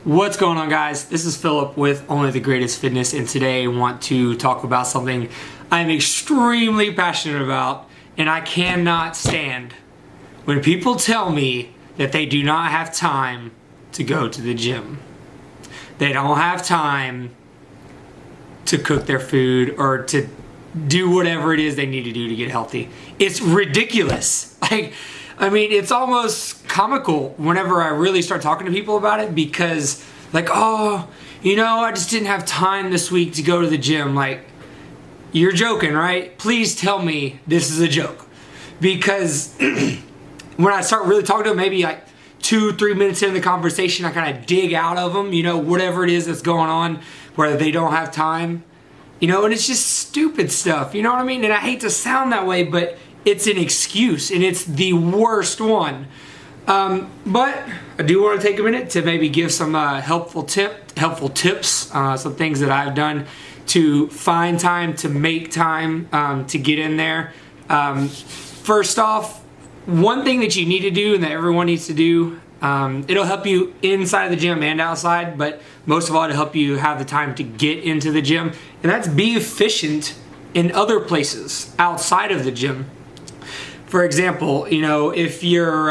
What's going on, guys? This is Philip with Only the Greatest Fitness, and today I want to talk about something I'm extremely passionate about, and I cannot stand when people tell me that they do not have time to go to the gym. They don't have time to cook their food or to do whatever it is they need to do to get healthy. It's ridiculous. It's almost comical whenever I really start talking to people about it because, I just didn't have time this week to go to the gym. You're joking, right? Please tell me this is a joke. Because when I start really talking to them, maybe 2-3 minutes into the conversation, I kind of dig out of them, whatever it is that's going on, where they don't have time, and it's just stupid stuff, you know what I mean? And I hate to sound that way, but it's an excuse, and it's the worst one. But I do want to take a minute to maybe give some helpful tips, some things that I've done to find time, to make time, to get in there. First off, one thing that you need to do and that everyone needs to do, it'll help you inside of the gym and outside, but most of all, it'll help you have the time to get into the gym, and that's be efficient in other places outside of the gym. For example, if you're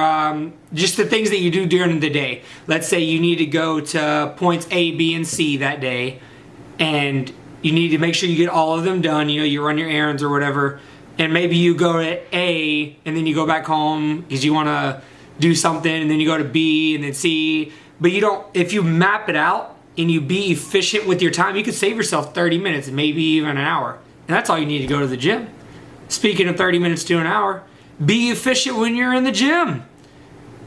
just the things that you do during the day. Let's say you need to go to points A, B, and C that day, and you need to make sure you get all of them done. You run your errands or whatever, and maybe you go to A, and then you go back home because you want to do something, and then you go to B, and then C. But you don't. If you map it out and you be efficient with your time, you could save yourself 30 minutes and maybe even an hour. And that's all you need to go to the gym. Speaking of 30 minutes to an hour, be efficient when you're in the gym.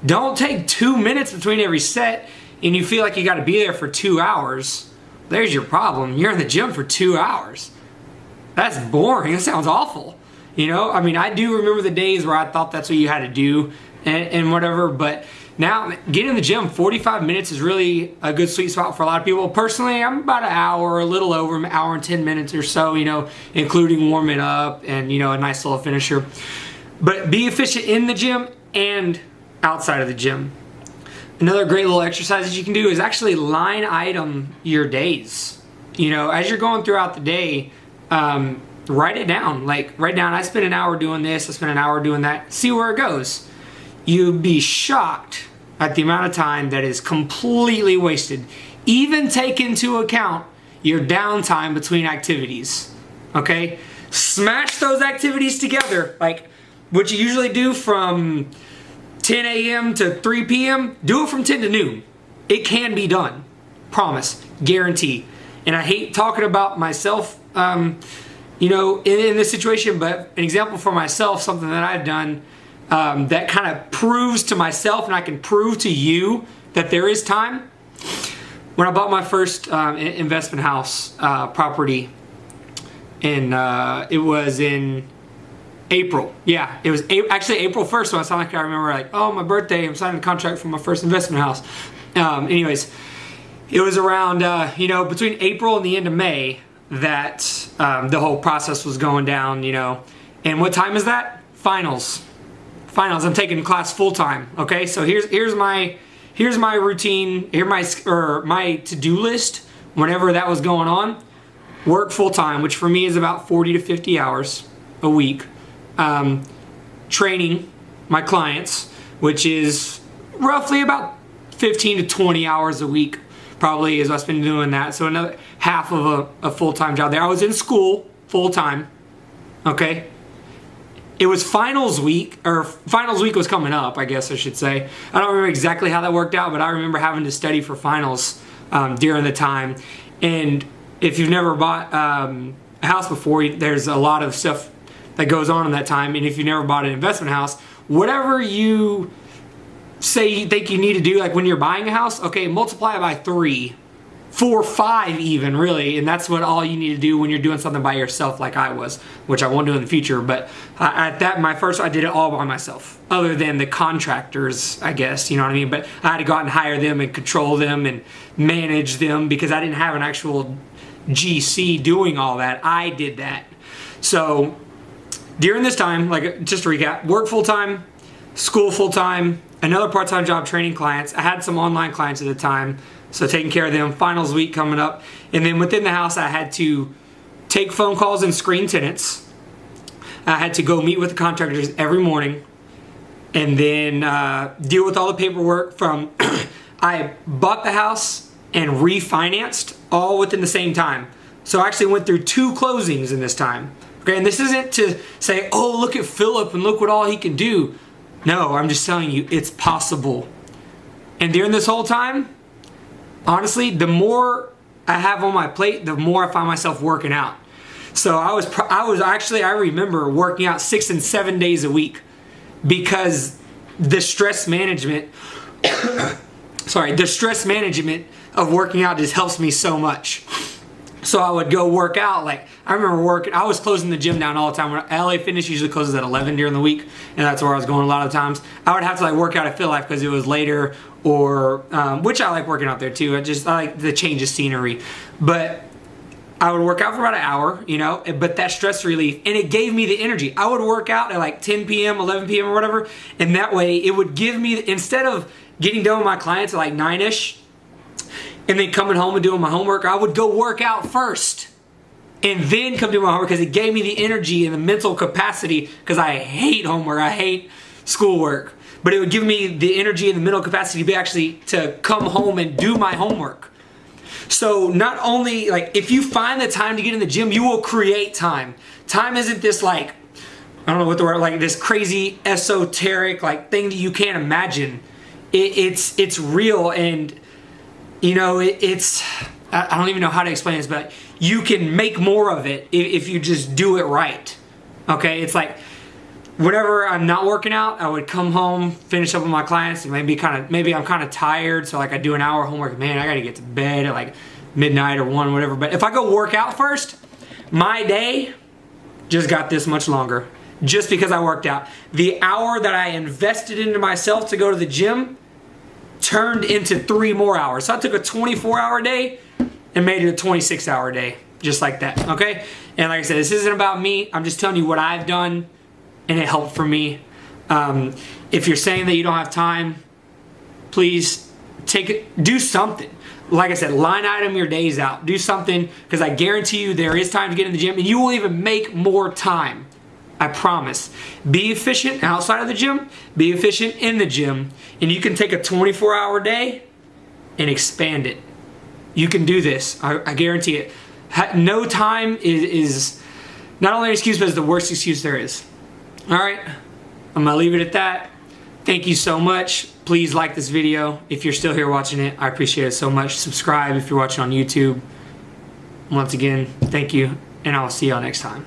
Don't take 2 minutes between every set and you feel like you got to be there for 2 hours. There's your problem. You're in the gym for 2 hours. That's boring. That sounds awful. I do remember the days where I thought that's what you had to do and whatever, but now getting in the gym, 45 minutes is really a good sweet spot for a lot of people. Personally, I'm about an hour, a little over an hour and 10 minutes or so, including warming up and, a nice little finisher. But be efficient in the gym and outside of the gym. Another great little exercise that you can do is actually line item your days. As you're going throughout the day, write it down. Write down, I spent an hour doing this, I spent an hour doing that. See where it goes. You'd be shocked at the amount of time that is completely wasted. Even take into account your downtime between activities. Okay? Smash those activities together. What you usually do from 10 a.m. to 3 p.m., do it from 10 to noon. It can be done. Promise. Guarantee. And I hate talking about myself, in this situation, but an example for myself, something that I've done that kind of proves to myself and I can prove to you that there is time. When I bought my first investment house property, and it was in April. Yeah, it was actually April 1st, so I sound like I remember my birthday, I'm signing a contract for my first investment house. Anyways, it was around, between April and the end of May that the whole process was going down, And what time is that? Finals. I'm taking class full time, okay? So here's my routine, my to-do list whenever that was going on. Work full time, which for me is about 40 to 50 hours a week. Training my clients, which is roughly about 15 to 20 hours a week, probably, as I've been doing that. So another half of a full-time job there. I was in school full-time, okay? It was finals week was coming up, I guess I should say. I don't remember exactly how that worked out, but I remember having to study for finals during the time. And if you've never bought a house before, there's a lot of stuff that goes on in that time. And if you never bought an investment house, whatever you say you think you need to do, when you're buying a house, okay, multiply it by 3, 4, 5 even, really, and that's what all you need to do when you're doing something by yourself like I was, which I won't do in the future. But at that, I did it all by myself, other than the contractors, I guess, you know what I mean? But I had to go out and hire them and control them and manage them because I didn't have an actual GC doing all that. I did that. So during this time, just to recap, work full-time, school full-time, another part-time job training clients. I had some online clients at the time, So taking care of them, finals week coming up. And then within the house, I had to take phone calls and screen tenants. I had to go meet with the contractors every morning, and then deal with all the paperwork from I bought the house and refinanced all within the same time. So I actually went through 2 closings in this time. Okay, and this isn't to say, oh, look at Philip and look what all he can do. No, I'm just telling you, it's possible. And during this whole time, honestly, the more I have on my plate, the more I find myself working out. So I remember working out 6 and 7 days a week, because the stress management, the stress management of working out just helps me so much. So I would go work out. Like, I remember I was closing the gym down all the time. LA Fitness usually closes at 11 during the week, and that's where I was going a lot of times. I would have to work out at Fillipe because it was later, or which I like working out there too. I like the change of scenery. But I would work out for about an hour, but that stress relief, and it gave me the energy. I would work out at 10 p.m., 11 p.m. or whatever, and that way it would give me, instead of getting done with my clients at 9-ish, and then coming home and doing my homework, I would go work out first and then come do my homework, because it gave me the energy and the mental capacity, because I hate homework, I hate schoolwork, but it would give me the energy and the mental capacity to come home and do my homework. So not only, if you find the time to get in the gym, you will create time. Time isn't this I don't know what the word, this crazy esoteric thing that you can't imagine. It's real, and it's, I don't even know how to explain this, but you can make more of it if you just do it right. Okay, it's whenever I'm not working out, I would come home, finish up with my clients, and maybe I'm kind of tired, so I do an hour homework. Man, I gotta get to bed at midnight or 1, whatever. But if I go work out first, my day just got this much longer, just because I worked out. The hour that I invested into myself to go to the gym turned into 3 more hours. So I took a 24-hour day and made it a 26-hour day, just like that, okay? And like I said, this isn't about me. I'm just telling you what I've done, and it helped for me. If you're saying that you don't have time, please do something. Like I said, line item your days out. Do something, because I guarantee you there is time to get in the gym, and you will even make more time. I promise. Be efficient outside of the gym. Be efficient in the gym. And you can take a 24-hour day and expand it. You can do this. I guarantee it. No time is not only an excuse, but it's the worst excuse there is. All right. I'm going to leave it at that. Thank you so much. Please like this video if you're still here watching it. I appreciate it so much. Subscribe if you're watching on YouTube. Once again, thank you, and I will see y'all next time.